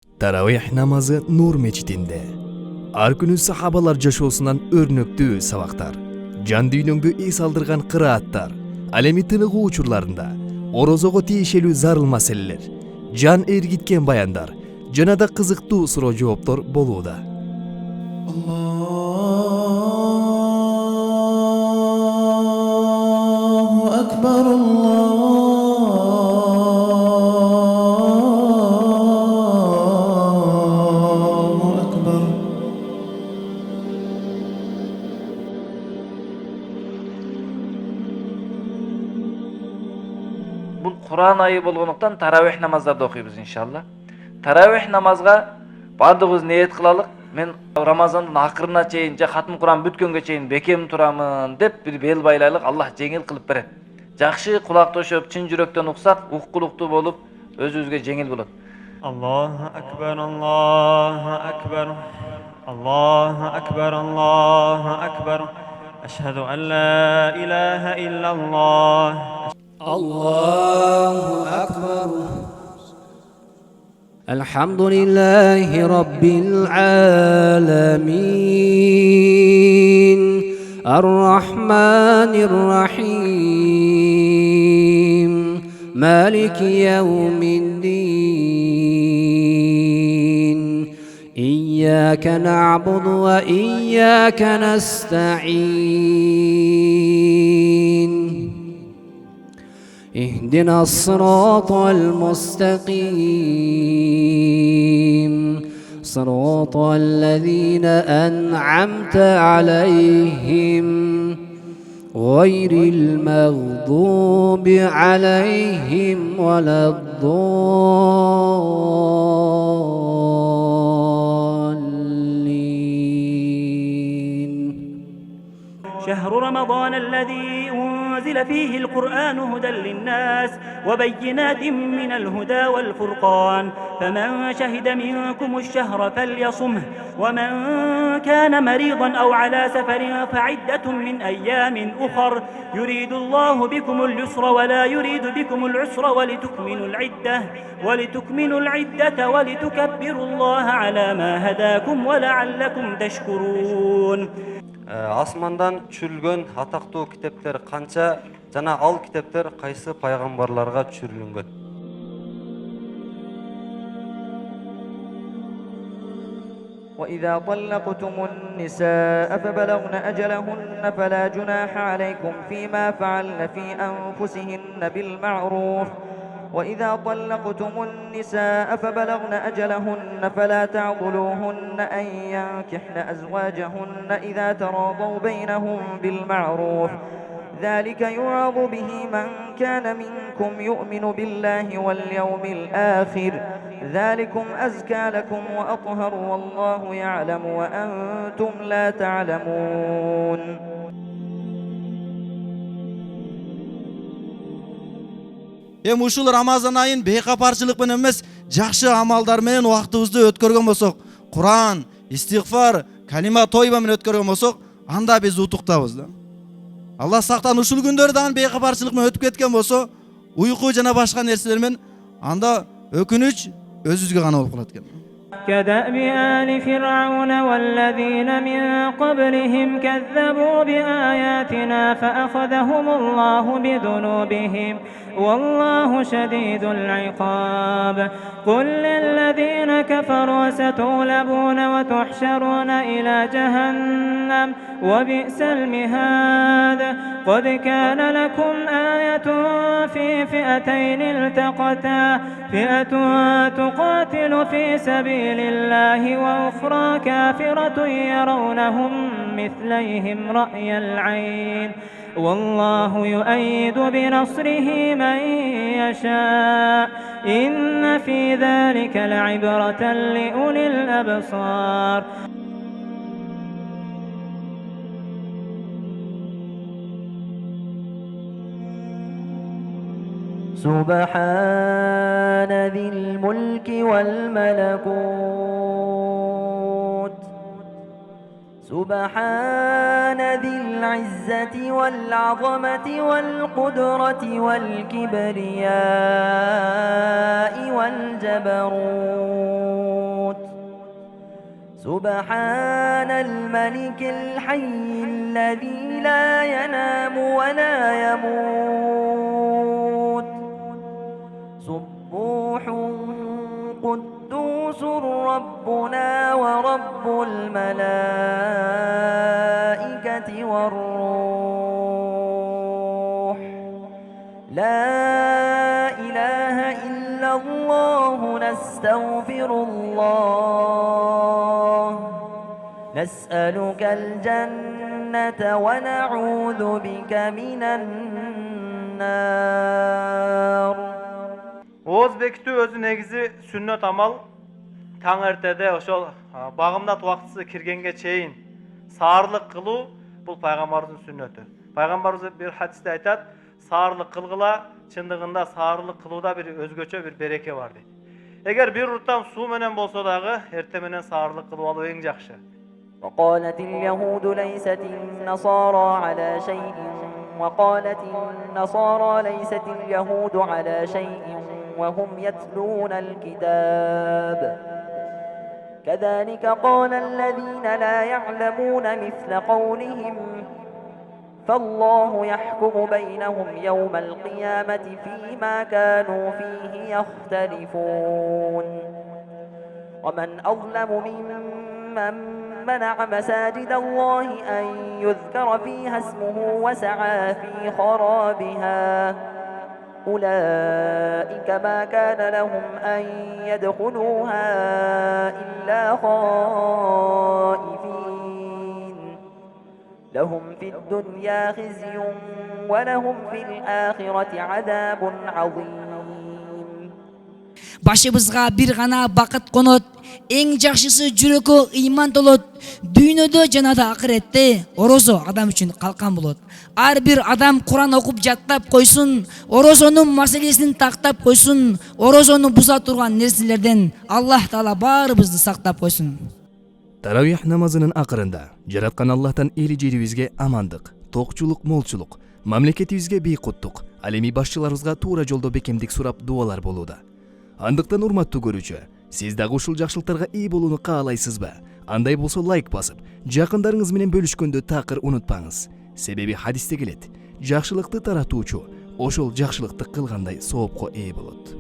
Taravih namazı Nur mecitinde. Ар күнү сахабалар жашоосунан өрнөктүү сабактар, жан дүйнөңдү эс алдырган кырааттар, ал эми тыныгуу учурларында орозого тиешелүү зарыл маселелер, жан эргиткен баяндар жана да кызыктуу суроо жооптор болууда. Allahu akbar, Allahu akbar. Бұл Құран айы болгондуктан таравих намаздарды окуйбуз иншалла. Таравих намазга бардыгыбыз ниет кылалык. Мен Рамазандын акырына чейин же хатым Құран бүткөнгө чейин бекем турамын деп бир бел байлайлык Аллах жеңил кылып берет. Жакшы кулак тошоп, чын жүрөктөн уксак, уккулуктуу болуп, өзүбүзгө жеңил болот. Allahu akbar, Allahu akbar, Allahu akbar, Allahu akbar. Ashhadu an la ilaha illallah. الله أكبر. الحمد لله رب العالمين الرحمن الرحيم مالك يوم الدين إياك نعبد وإياك نستعين اهدنا الصراط المستقيم صراط الذين أنعمت عليهم غير المغضوب عليهم ولا الضالين. شهر رمضان الذي أنزل فيه القرآن هدى للناس وبينات من الهدى والفرقان فمن شهد منكم الشهر فليصمه ومن كان مريضا أو على سفر فعدة من أيام أخر يريد الله بكم اليسر ولا يريد بكم العسر ولتكملوا العدة ولتكبروا الله على ما هداكم ولعلكم تشكرون. Асмандан түшүрүлгөн атактуу китептер канча жана ал китептер кайсы пайгамбарларга түшүрүлгөн? وإذا طلقتم النساء فبلغن أجلهن فلا جناح عليكم فيما فعلن في أنفسهن بالمعروف وإذا طلقتم النساء فبلغن أجلهن فلا تعضلوهن أن ينكحن أزواجهن إذا تراضوا بينهم بالمعروف ذلك يوعظ به من كان منكم يؤمن بالله واليوم الآخر ذلكم أزكى لكم وأطهر والله يعلم وأنتم لا تعلمون. Эми ушул Рамазан айын бейкапарчылык менен эмес, жакшы амалдар менен убактыбызды өткөргөн болсок, Куран, истигфар, калима тойба менен өткөргөн болсок, анда биз утуктабыз да. Алла сактан ушул күндөрдө дагы бейкапарчылык менен өтүп кеткен болсо, уйку жана башка нерселер менен анда өкүнүч өзүбүзгө гана болуп калат экен. كدأب آل فرعون والذين من قبلهم كذبوا بآياتنا فأخذهم الله بذنوبهم والله شديد العقاب. قل للذين كفروا ستغلبون وتحشرون إلى جهنم وبئس المهاد. قد كان لكم آية في فئتين التقتا فئة تقاتل في سبيل الله وأخرى كافرة يرونهم مثليهم رأي العين والله يؤيد بنصره من يشاء إن في ذلك لعبرة لأولي الأبصار. سبحان ذي الملك والملكوت سبحان ذي العزة والعظمة والقدرة والكبرياء والجبروت سبحان الملك الحي الذي لا ينام ولا يموت سبوح قدوس ربنا ورب الملائكة والروح لا إله إلا الله نستغفر الله نسألك الجنة ونعوذ بك من النار. Оз бекитүү өзү негизи сүннөт амал. Таң эртеде ошол багымдат убактысы киргенге чейин саарлык кылуу бул пайгамбардын сүннөтү. Пайгамбарыбыз бир хадисте айтат, саарлык кылгыла, чындыгында саарлык кылууда бир өзгөчө бир береке бар дейт. Эгер бир уртам суу менен болсо дагы эрте менен саарлык кылып алуу эң жакшы. وقالت اليهود ليست النصارى على شيء وقالت النصارى ليست اليهود على شيء وهم يتلون الكتاب كذلك قال الذين لا يعلمون مثل قولهم فالله يحكم بينهم يوم القيامة فيما كانوا فيه يختلفون ومن أظلم ممن منع مساجد الله أن يذكر فيها اسمه وسعى في خرابها أولئك ما كان لهم أن يدخلوها إلا خائفين لهم في الدنيا خزي ولهم في الآخرة عذاب عظيم. Başımızga bir gana bakıt konot, en жақшысы жүрөккө ыйман толот. Дүйнөдө жана да акыретте орозо адам үчүн калкан болот. Ар бир адам Куран окуп жаттап койсун, орозонун маселесин тактап койсун, орозону буза турган нерселерден Аллах Таала баарыбызды сактап койсун. Таравих намазынын акырында жараткан Аллахтан эли жерибизге амандык, токчулук, молчулук, мамлекетибизге бейкуттук, ал эми башчыларыбызга туура жолдо бекемдик сурап дуалар болууда. Андыктан урматтуу көрүүчү, сиз дагы ушул жакшылыктарга ээ болууну каалайсызбы? Андай болсо лайк басып, жакындарыңыз менен бөлүшкөндө такыр унутпаңыз. Себеби хадисте келет, жакшылыкты таратуучу ошол жакшылыкты кылгандай соопко ээ болот.